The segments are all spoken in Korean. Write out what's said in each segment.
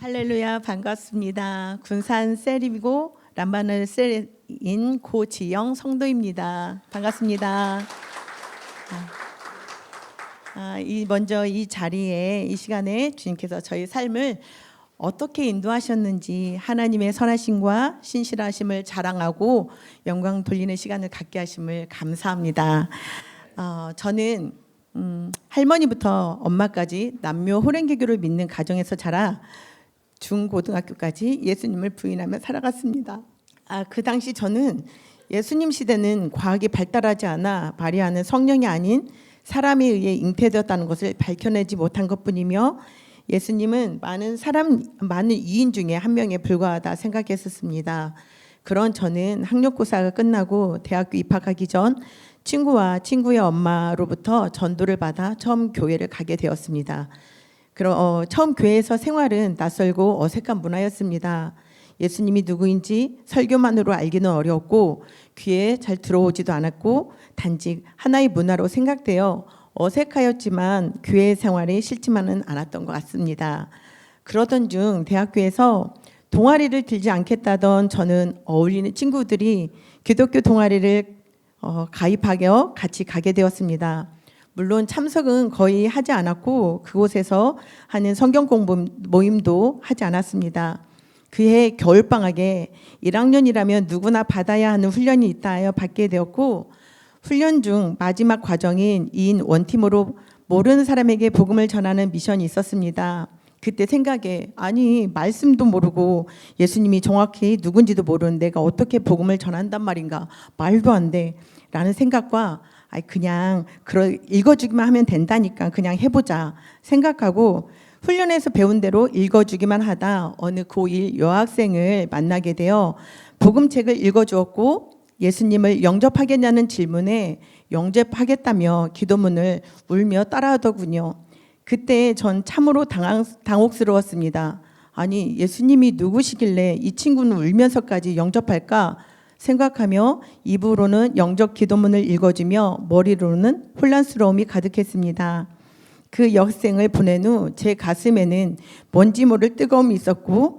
할렐루야, 반갑습니다. 군산 셀이고 람바늘 셀인 고지영 성도입니다. 반갑습니다. 먼저 이 자리에 이 시간에 주님께서 저희 삶을 어떻게 인도하셨는지 하나님의 선하심과 신실하심을 자랑하고 영광 돌리는 시간을 갖게 하심을 감사합니다. 저는 할머니부터 엄마까지 남묘 호랭개교를 믿는 가정에서 자라 중고등학교까지 예수님을 부인하며 살아갔습니다. 그 당시 저는 예수님 시대는 과학이 발달하지 않아 발휘하는 성령이 아닌 사람에 의해 잉태되었다는 것을 밝혀내지 못한 것뿐이며 예수님은 많은 이인 중에 한 명에 불과하다 생각했었습니다. 그런 저는 학력고사가 끝나고 대학교 입학하기 전 친구와 친구의 엄마로부터 전도를 받아 처음 교회를 가게 되었습니다. 처음 교회에서 생활은 낯설고 어색한 문화였습니다. 예수님이 누구인지 설교만으로 알기는 어려웠고 귀에 잘 들어오지도 않았고 단지 하나의 문화로 생각되어 어색하였지만 교회 생활에 싫지만은 않았던 것 같습니다. 그러던 중 대학교에서 동아리를 들지 않겠다던 저는 어울리는 친구들이 기독교 동아리를 가입하여 같이 가게 되었습니다. 물론 참석은 거의 하지 않았고 그곳에서 하는 성경 공부 모임도 하지 않았습니다. 그해 겨울방학에 1학년이라면 누구나 받아야 하는 훈련이 있다 하여 받게 되었고 훈련 중 마지막 과정인 2인 원팀으로 모르는 사람에게 복음을 전하는 미션이 있었습니다. 그때 생각에 말씀도 모르고 예수님이 정확히 누군지도 모르는 내가 어떻게 복음을 전한단 말인가, 말도 안 돼 라는 생각과 그냥 읽어주기만 하면 된다니까 그냥 해보자 생각하고 훈련에서 배운 대로 읽어주기만 하다 어느 고1 여학생을 만나게 되어 복음책을 읽어주었고 예수님을 영접하겠냐는 질문에 영접하겠다며 기도문을 울며 따라하더군요. 그때 전 참으로 당혹스러웠습니다. 예수님이 누구시길래 이 친구는 울면서까지 영접할까 생각하며 입으로는 영접 기도문을 읽어주며 머리로는 혼란스러움이 가득했습니다. 그 여학생을 보낸 후 제 가슴에는 뭔지 모를 뜨거움이 있었고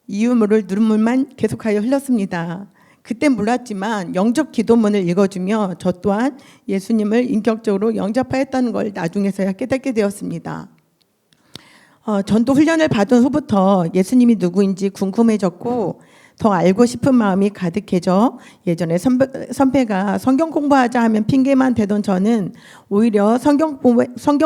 이유 모를 눈물만 계속하여 흘렀습니다. 그때 몰랐지만 영접 기도문을 읽어주며 저 또한 예수님을 인격적으로 영접하였다는 걸 나중에서야 깨닫게 되었습니다. 전도 훈련을 받은 후부터 예수님이 누구인지 궁금해졌고 더 알고 싶은 마음이 가득해져 예전에 선배가 성경 공부하자 하면 핑계만 대던 저는 오히려 성경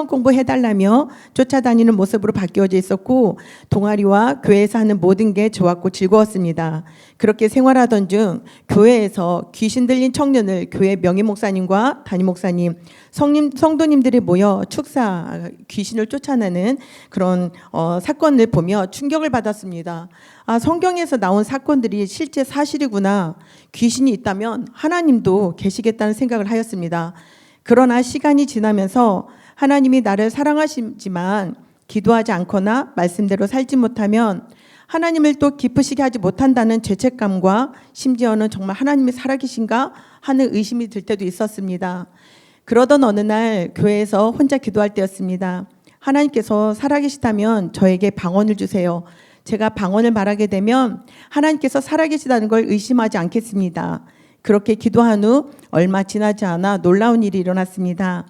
공부해달라며 쫓아다니는 모습으로 바뀌어져 있었고 동아리와 교회에서 하는 모든 게 좋았고 즐거웠습니다. 그렇게 생활하던 중 교회에서 귀신 들린 청년을 교회 명예 목사님과 담임 목사님, 성도님들이 모여 귀신을 쫓아내는 그런 사건을 보며 충격을 받았습니다. 성경에서 나온 사건들이 실제 사실이구나. 귀신이 있다면 하나님도 계시겠다는 생각을 하였습니다. 그러나 시간이 지나면서 하나님이 나를 사랑하시지만 기도하지 않거나 말씀대로 살지 못하면 하나님을 또 기쁘시게 하지 못한다는 죄책감과 심지어는 정말 하나님이 살아계신가 하는 의심이 들 때도 있었습니다. 그러던 어느 날 교회에서 혼자 기도할 때였습니다. 하나님께서 살아계시다면 저에게 방언을 주세요. 제가 방언을 말하게 되면 하나님께서 살아계시다는 걸 의심하지 않겠습니다. 그렇게 기도한 후 얼마 지나지 않아 놀라운 일이 일어났습니다.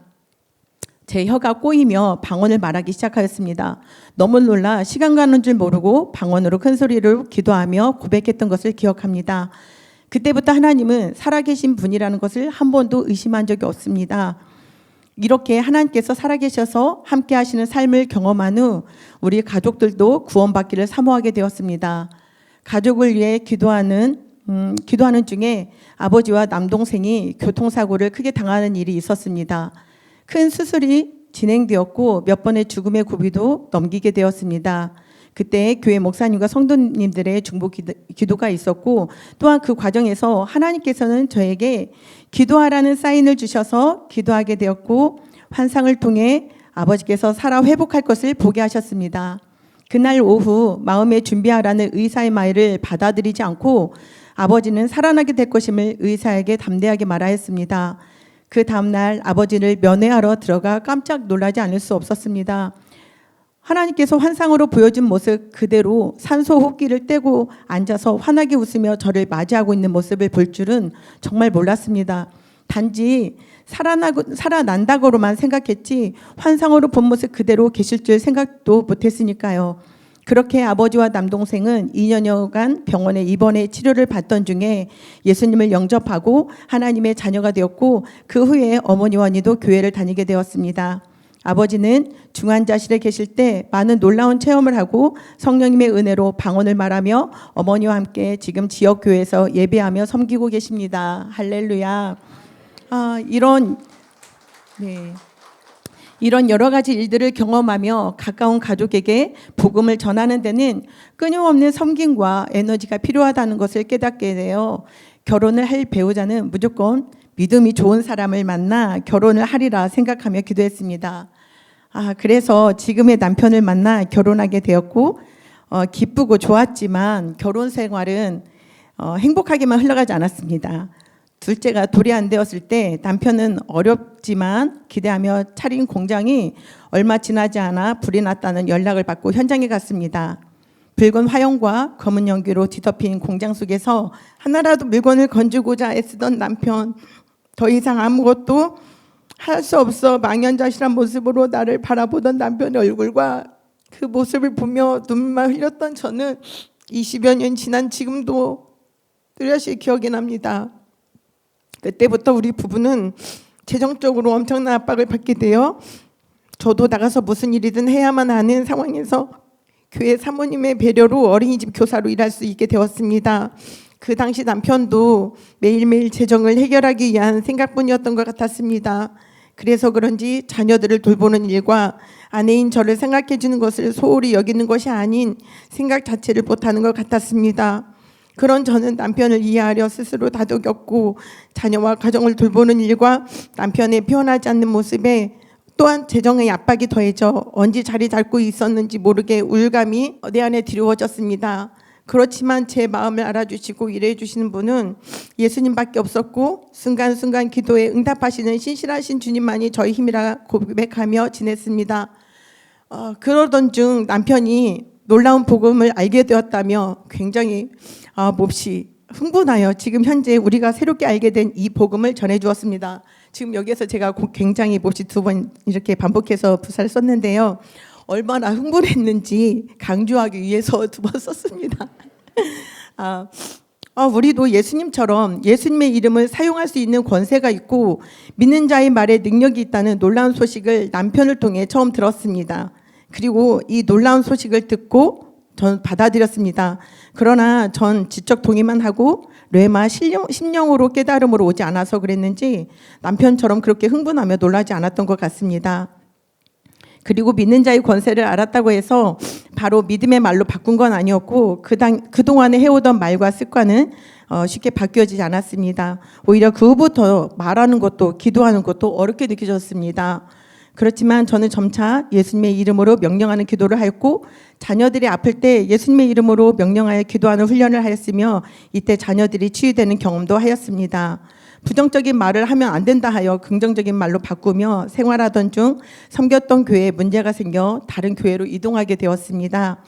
제 혀가 꼬이며 방언을 말하기 시작하였습니다. 너무 놀라 시간 가는 줄 모르고 방언으로 큰 소리로 기도하며 고백했던 것을 기억합니다. 그때부터 하나님은 살아계신 분이라는 것을 한 번도 의심한 적이 없습니다. 이렇게 하나님께서 살아계셔서 함께 하시는 삶을 경험한 후 우리 가족들도 구원받기를 사모하게 되었습니다. 가족을 위해 기도하는 중에 아버지와 남동생이 교통사고를 크게 당하는 일이 있었습니다. 큰 수술이 진행되었고 몇 번의 죽음의 고비도 넘기게 되었습니다. 그때 교회 목사님과 성도님들의 중보 기도가 있었고 또한 그 과정에서 하나님께서는 저에게 기도하라는 사인을 주셔서 기도하게 되었고 환상을 통해 아버지께서 살아 회복할 것을 보게 하셨습니다. 그날 오후 마음에 준비하라는 의사의 말을 받아들이지 않고 아버지는 살아나게 될 것임을 의사에게 담대하게 말하였습니다. 그 다음날 아버지를 면회하러 들어가 깜짝 놀라지 않을 수 없었습니다. 하나님께서 환상으로 보여준 모습 그대로 산소 호흡기를 떼고 앉아서 환하게 웃으며 저를 맞이하고 있는 모습을 볼 줄은 정말 몰랐습니다. 단지 살아난다고로만 생각했지 환상으로 본 모습 그대로 계실 줄 생각도 못했으니까요. 그렇게 아버지와 남동생은 2년여간 병원에 입원해 치료를 받던 중에 예수님을 영접하고 하나님의 자녀가 되었고, 그 후에 어머니와 언니도 교회를 다니게 되었습니다. 아버지는 중환자실에 계실 때 많은 놀라운 체험을 하고 성령님의 은혜로 방언을 말하며 어머니와 함께 지금 지역교회에서 예배하며 섬기고 계십니다. 할렐루야. 이런 여러 가지 일들을 경험하며 가까운 가족에게 복음을 전하는 데는 끊임없는 섬김과 에너지가 필요하다는 것을 깨닫게 되어 결혼을 할 배우자는 무조건 믿음이 좋은 사람을 만나 결혼을 하리라 생각하며 기도했습니다. 그래서 지금의 남편을 만나 결혼하게 되었고, 기쁘고 좋았지만 결혼 생활은 행복하게만 흘러가지 않았습니다. 둘째가 돌이 안 되었을 때 남편은 어렵지만 기대하며 차린 공장이 얼마 지나지 않아 불이 났다는 연락을 받고 현장에 갔습니다. 붉은 화염과 검은 연기로 뒤덮인 공장 속에서 하나라도 물건을 건지고자 애쓰던 남편, 더 이상 아무것도 할 수 없어 망연자실한 모습으로 나를 바라보던 남편의 얼굴과 그 모습을 보며 눈물만 흘렸던 저는 20여 년 지난 지금도 뚜렷이 기억이 납니다. 그때부터 우리 부부는 재정적으로 엄청난 압박을 받게 되어 저도 나가서 무슨 일이든 해야만 하는 상황에서 교회 사모님의 배려로 어린이집 교사로 일할 수 있게 되었습니다. 그 당시 남편도 매일매일 재정을 해결하기 위한 생각뿐이었던 것 같았습니다. 그래서 그런지 자녀들을 돌보는 일과 아내인 저를 생각해 주는 것을 소홀히 여기는 것이 아닌 생각 자체를 못하는 것 같았습니다. 그런 저는 남편을 이해하려 스스로 다독였고, 자녀와 가정을 돌보는 일과 남편의 표현하지 않는 모습에 또한 재정의 압박이 더해져 언제 자리 잡고 있었는지 모르게 우울감이 내 안에 드리워졌습니다. 그렇지만 제 마음을 알아주시고 일해 주시는 분은 예수님밖에 없었고, 순간순간 기도에 응답하시는 신실하신 주님만이 저희 힘이라 고백하며 지냈습니다. 그러던 중 남편이 놀라운 복음을 알게 되었다며 굉장히 몹시 흥분하여 지금 현재 우리가 새롭게 알게 된 이 복음을 전해주었습니다. 지금 여기에서 제가 굉장히 몹시 2번 이렇게 반복해서 부사를 썼는데요. 얼마나 흥분했는지 강조하기 위해서 2번 썼습니다. 우리도 예수님처럼 예수님의 이름을 사용할 수 있는 권세가 있고 믿는 자의 말에 능력이 있다는 놀라운 소식을 남편을 통해 처음 들었습니다. 그리고 이 놀라운 소식을 듣고 전 받아들였습니다. 그러나 전 지적 동의만 하고 뇌마 심령으로 깨달음으로 오지 않아서 그랬는지 남편처럼 그렇게 흥분하며 놀라지 않았던 것 같습니다. 그리고 믿는 자의 권세를 알았다고 해서 바로 믿음의 말로 바꾼 건 아니었고, 그동안에 해오던 말과 습관은 쉽게 바뀌어지지 않았습니다. 오히려 그 후부터 말하는 것도 기도하는 것도 어렵게 느껴졌습니다. 그렇지만 저는 점차 예수님의 이름으로 명령하는 기도를 하였고, 자녀들이 아플 때 예수님의 이름으로 명령하여 기도하는 훈련을 하였으며, 이때 자녀들이 치유되는 경험도 하였습니다. 부정적인 말을 하면 안 된다 하여 긍정적인 말로 바꾸며 생활하던 중 섬겼던 교회에 문제가 생겨 다른 교회로 이동하게 되었습니다.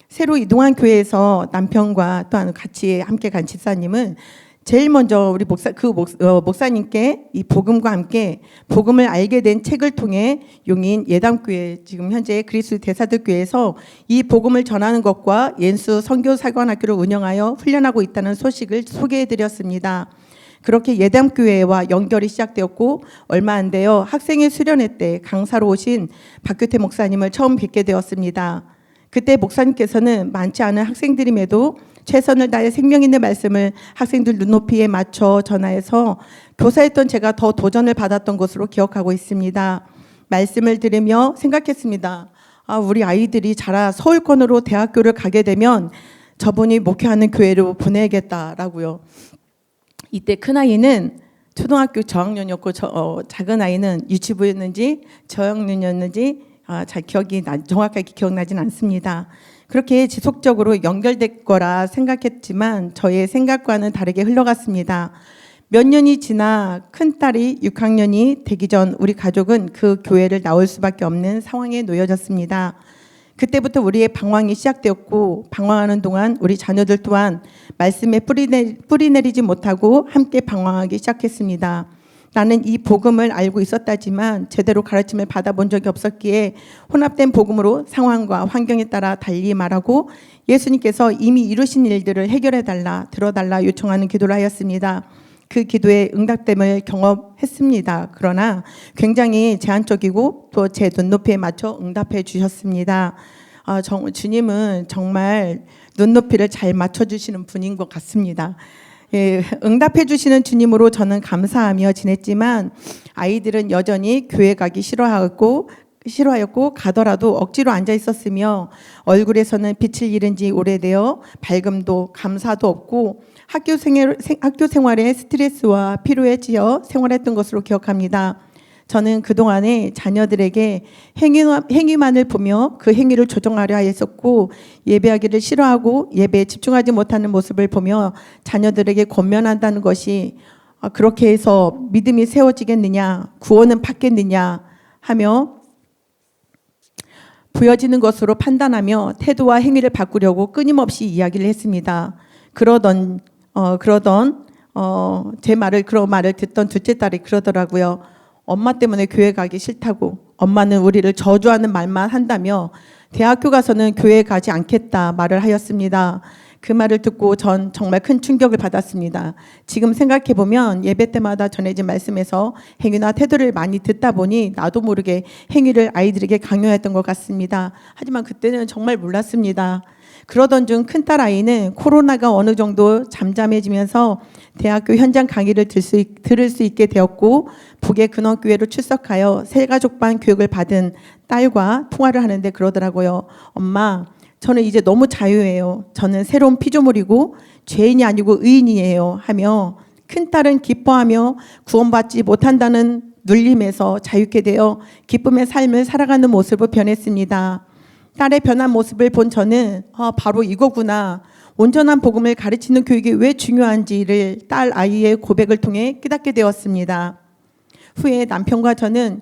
새로 이동한 교회에서 남편과 또한 같이 함께 간 집사님은 제일 먼저 우리 목사님께 이 복음과 함께 복음을 알게 된 책을 통해 용인 예담교회, 지금 현재 그리스도 대사들교회에서 이 복음을 전하는 것과 연수 선교사관학교를 운영하여 훈련하고 있다는 소식을 소개해드렸습니다. 그렇게 예담교회와 연결이 시작되었고, 얼마 안 되어 학생회 수련회 때 강사로 오신 박규태 목사님을 처음 뵙게 되었습니다. 그때 목사님께서는 많지 않은 학생들임에도 최선을 다해 생명 있는 말씀을 학생들 눈높이에 맞춰 전하여서 교사했던 제가 더 도전을 받았던 것으로 기억하고 있습니다. 말씀을 들으며 생각했습니다. 우리 아이들이 자라 서울권으로 대학교를 가게 되면 저분이 목회하는 교회로 보내야겠다라고요. 이때 큰아이는 초등학교 저학년이었고 작은 아이는 유치부였는지 저학년이었는지 잘 정확하게 기억나진 않습니다. 그렇게 지속적으로 연결될 거라 생각했지만 저의 생각과는 다르게 흘러갔습니다. 몇 년이 지나 큰딸이 6학년이 되기 전 우리 가족은 그 교회를 나올 수밖에 없는 상황에 놓여졌습니다. 그때부터 우리의 방황이 시작되었고 방황하는 동안 우리 자녀들 또한 말씀에 뿌리 내리지 못하고 함께 방황하기 시작했습니다. 나는 이 복음을 알고 있었다지만 제대로 가르침을 받아본 적이 없었기에 혼합된 복음으로 상황과 환경에 따라 달리 말하고 예수님께서 이미 이루신 일들을 해결해달라, 들어달라 요청하는 기도를 하였습니다. 그 기도에 응답됨을 경험했습니다. 그러나 굉장히 제한적이고 또 제 눈높이에 맞춰 응답해 주셨습니다. 주님은 정말 눈높이를 잘 맞춰주시는 분인 것 같습니다. 예, 응답해 주시는 주님으로 저는 감사하며 지냈지만 아이들은 여전히 교회 가기 싫어하였고 가더라도 억지로 앉아 있었으며 얼굴에서는 빛을 잃은 지 오래되어 밝음도 감사도 없고 학교 생활에 스트레스와 피로에 찌어 생활했던 것으로 기억합니다. 저는 그동안에 자녀들에게 행위만을 보며 그 행위를 조정하려 했었고 예배하기를 싫어하고 예배에 집중하지 못하는 모습을 보며 자녀들에게 권면한다는 것이 그렇게 해서 믿음이 세워지겠느냐, 구원은 받겠느냐 하며 보여지는 것으로 판단하며 태도와 행위를 바꾸려고 끊임없이 이야기를 했습니다. 그러던 그런 말을 듣던 둘째 딸이 그러더라고요. 엄마 때문에 교회 가기 싫다고, 엄마는 우리를 저주하는 말만 한다며 대학교 가서는 교회 가지 않겠다 말을 하였습니다. 그 말을 듣고 전 정말 큰 충격을 받았습니다. 지금 생각해보면 예배 때마다 전해진 말씀에서 행위나 태도를 많이 듣다 보니 나도 모르게 행위를 아이들에게 강요했던 것 같습니다. 하지만 그때는 정말 몰랐습니다. 그러던 중 큰딸 아이는 코로나가 어느 정도 잠잠해지면서 대학교 현장 강의를 들을 수 있게 되었고 북의 근원교회로 출석하여 새가족반 교육을 받은 딸과 통화를 하는데 그러더라고요. 엄마, 저는 이제 너무 자유해요. 저는 새로운 피조물이고 죄인이 아니고 의인이에요 하며 큰딸은 기뻐하며 구원받지 못한다는 눌림에서 자유케 되어 기쁨의 삶을 살아가는 모습으로 변했습니다. 딸의 변한 모습을 본 저는 바로 이거구나. 온전한 복음을 가르치는 교육이 왜 중요한지를 딸 아이의 고백을 통해 깨닫게 되었습니다. 후에 남편과 저는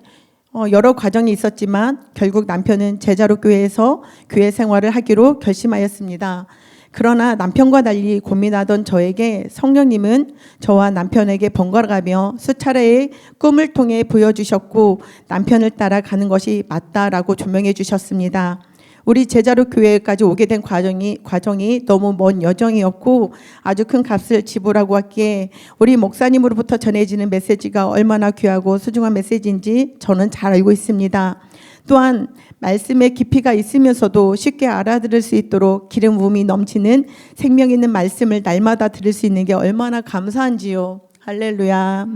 여러 과정이 있었지만 결국 남편은 제자로 교회에서 교회 생활을 하기로 결심하였습니다. 그러나 남편과 달리 고민하던 저에게 성령님은 저와 남편에게 번갈아가며 수차례의 꿈을 통해 보여주셨고 남편을 따라 가는 것이 맞다라고 조명해 주셨습니다. 우리 제자로 교회까지 오게 된 과정이 너무 먼 여정이었고 아주 큰 값을 지불하고 왔기에 우리 목사님으로부터 전해지는 메시지가 얼마나 귀하고 소중한 메시지인지 저는 잘 알고 있습니다. 또한 말씀의 깊이가 있으면서도 쉽게 알아들을 수 있도록 기름 부음이 넘치는 생명 있는 말씀을 날마다 들을 수 있는 게 얼마나 감사한지요. 할렐루야.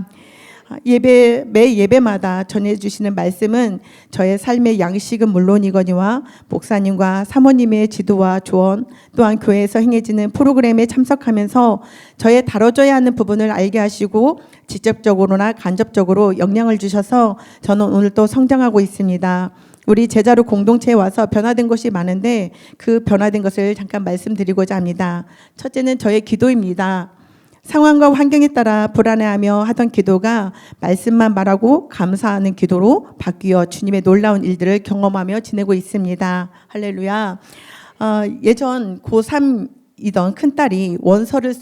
매 예배마다 전해주시는 말씀은 저의 삶의 양식은 물론이거니와 목사님과 사모님의 지도와 조언 또한 교회에서 행해지는 프로그램에 참석하면서 저의 다뤄져야 하는 부분을 알게 하시고 직접적으로나 간접적으로 영향을 주셔서 저는 오늘 또 성장하고 있습니다. 우리 제자로 공동체에 와서 변화된 것이 많은데 그 변화된 것을 잠깐 말씀드리고자 합니다. 첫째는 저의 기도입니다. 상황과 환경에 따라 불안해하며 하던 기도가 말씀만 말하고 감사하는 기도로 바뀌어 주님의 놀라운 일들을 경험하며 지내고 있습니다. 할렐루야. 예전 고3이던 큰딸이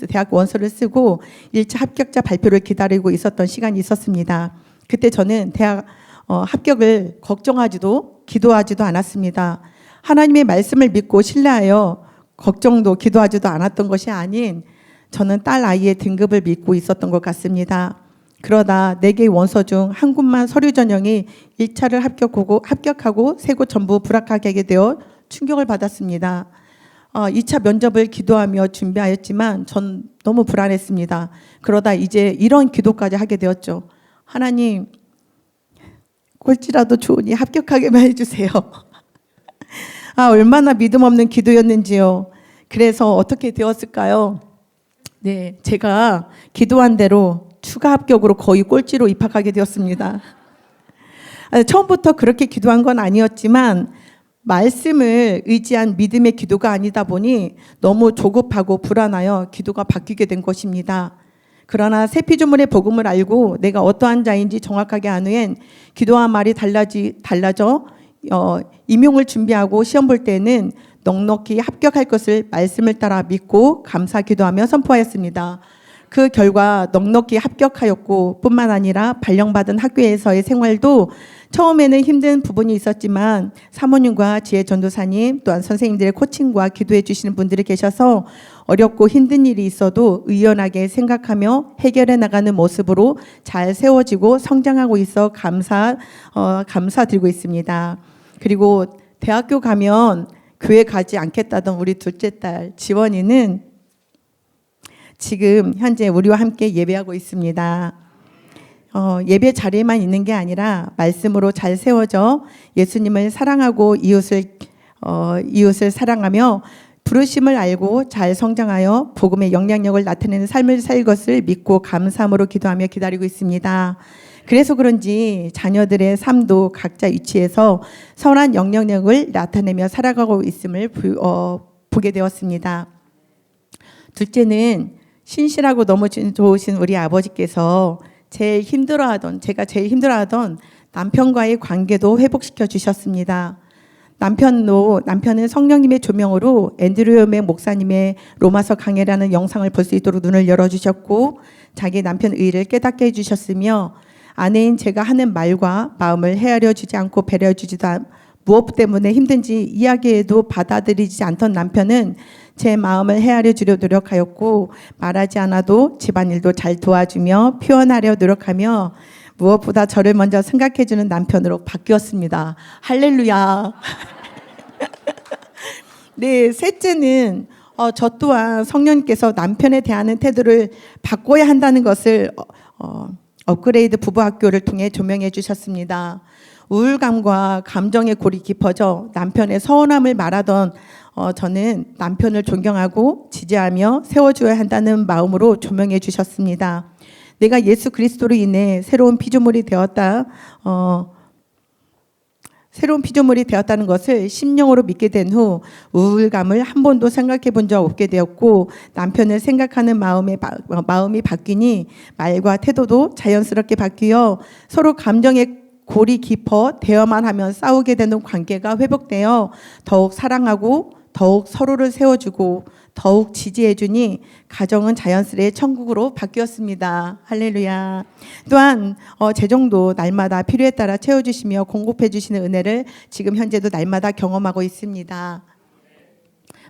대학 원서를 쓰고 1차 합격자 발표를 기다리고 있었던 시간이 있었습니다. 그때 저는 대학 합격을 걱정하지도 기도하지도 않았습니다. 하나님의 말씀을 믿고 신뢰하여 걱정도 기도하지도 않았던 것이 아닌 저는 딸 아이의 등급을 믿고 있었던 것 같습니다. 그러다 4개의 원서 중 한 곳만 서류 전형이 1차를 합격하고 3곳 전부 불합격하게 하게 되어 충격을 받았습니다. 2차 면접을 기도하며 준비하였지만 전 너무 불안했습니다. 그러다 이제 이런 기도까지 하게 되었죠. 하나님, 꼴찌라도 좋으니 합격하게만 해주세요. 얼마나 믿음 없는 기도였는지요. 그래서 어떻게 되었을까요? 네, 제가 기도한 대로 추가 합격으로 거의 꼴찌로 입학하게 되었습니다. 처음부터 그렇게 기도한 건 아니었지만 말씀을 의지한 믿음의 기도가 아니다 보니 너무 조급하고 불안하여 기도가 바뀌게 된 것입니다. 그러나 새 피조물의 복음을 알고 내가 어떠한 자인지 정확하게 안 후엔 기도와 말이 달라져 임용을 준비하고 시험 볼 때는 넉넉히 합격할 것을 말씀을 따라 믿고 감사 기도하며 선포하였습니다. 그 결과 넉넉히 합격하였고 뿐만 아니라 발령받은 학교에서의 생활도 처음에는 힘든 부분이 있었지만 사모님과 지혜 전도사님 또한 선생님들의 코칭과 기도해 주시는 분들이 계셔서 어렵고 힘든 일이 있어도 의연하게 생각하며 해결해 나가는 모습으로 잘 세워지고 성장하고 있어 감사드리고 있습니다. 그리고 대학교 가면 교회 가지 않겠다던 우리 둘째 딸 지원이는 지금 현재 우리와 함께 예배하고 있습니다. 예배 자리에만 있는 게 아니라 말씀으로 잘 세워져 예수님을 사랑하고 이웃을 사랑하며 부르심을 알고 잘 성장하여 복음의 영향력을 나타내는 삶을 살 것을 믿고 감사함으로 기도하며 기다리고 있습니다. 그래서 그런지 자녀들의 삶도 각자 위치에서 선한 영향력을 나타내며 살아가고 있음을 보게 되었습니다. 둘째는 신실하고 너무 좋으신 우리 아버지께서 제가 제일 힘들어하던 남편과의 관계도 회복시켜 주셨습니다. 남편은 성령님의 조명으로 앤드류 맥 목사님의 로마서 강해라는 영상을 볼 수 있도록 눈을 열어주셨고 자기 남편 의를 깨닫게 해주셨으며 아내인 제가 하는 말과 마음을 헤아려 주지 않고 배려해 주지도 무엇 때문에 힘든지 이야기해도 받아들이지 않던 남편은 제 마음을 헤아려 주려 노력하였고 말하지 않아도 집안일도 잘 도와주며 표현하려 노력하며 무엇보다 저를 먼저 생각해 주는 남편으로 바뀌었습니다. 할렐루야. 네, 셋째는 저 또한 성령님께서 남편에 대하는 태도를 바꿔야 한다는 것을 업그레이드 부부학교를 통해 조명해 주셨습니다. 우울감과 감정의 골이 깊어져 남편의 서운함을 말하던 저는 남편을 존경하고 지지하며 세워줘야 한다는 마음으로 조명해 주셨습니다. 내가 예수 그리스도로 인해 새로운 피조물이 되었다는 것을 심령으로 믿게 된 후 우울감을 한 번도 생각해 본 적 없게 되었고 남편을 생각하는 마음이 바뀌니 말과 태도도 자연스럽게 바뀌어 서로 감정의 골이 깊어 대화만 하면 싸우게 되는 관계가 회복되어 더욱 사랑하고 더욱 서로를 세워주고 더욱 지지해주니 가정은 자연스레 천국으로 바뀌었습니다. 할렐루야. 또한 재정도 날마다 필요에 따라 채워주시며 공급해 주시는 은혜를 지금 현재도 날마다 경험하고 있습니다.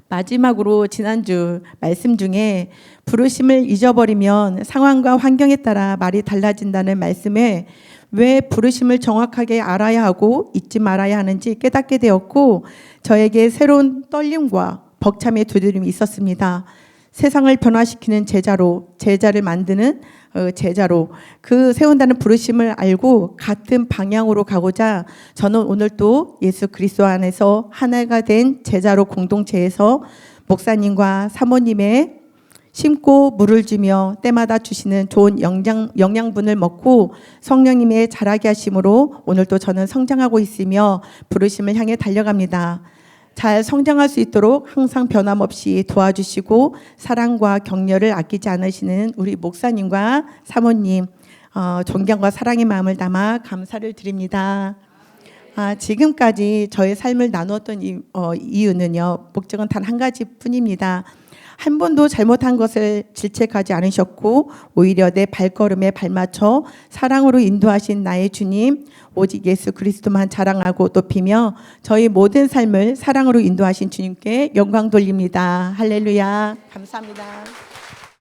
마지막으로 지난주 말씀 중에 부르심을 잊어버리면 상황과 환경에 따라 말이 달라진다는 말씀에 왜 부르심을 정확하게 알아야 하고 잊지 말아야 하는지 깨닫게 되었고 저에게 새로운 떨림과 벅참의 두드림이 있었습니다. 세상을 변화시키는 제자를 만드는 제자로 그 세운다는 부르심을 알고 같은 방향으로 가고자 저는 오늘 또 예수 그리스도 안에서 하나가 된 제자로 공동체에서 목사님과 사모님의 심고 물을 주며 때마다 주시는 좋은 영양분을 먹고 성령님의 자라게 하심으로 오늘 또 저는 성장하고 있으며 부르심을 향해 달려갑니다. 잘 성장할 수 있도록 항상 변함없이 도와주시고 사랑과 격려를 아끼지 않으시는 우리 목사님과 사모님 존경과 사랑의 마음을 담아 감사를 드립니다. 지금까지 저의 삶을 나누었던 이유는요, 목적은 단 한 가지 뿐입니다. 한 번도 잘못한 것을 질책하지 않으셨고 오히려 내 발걸음에 발맞춰 사랑으로 인도하신 나의 주님 오직 예수 그리스도만 자랑하고 높이며 저희 모든 삶을 사랑으로 인도하신 주님께 영광 돌립니다. 할렐루야. 감사합니다.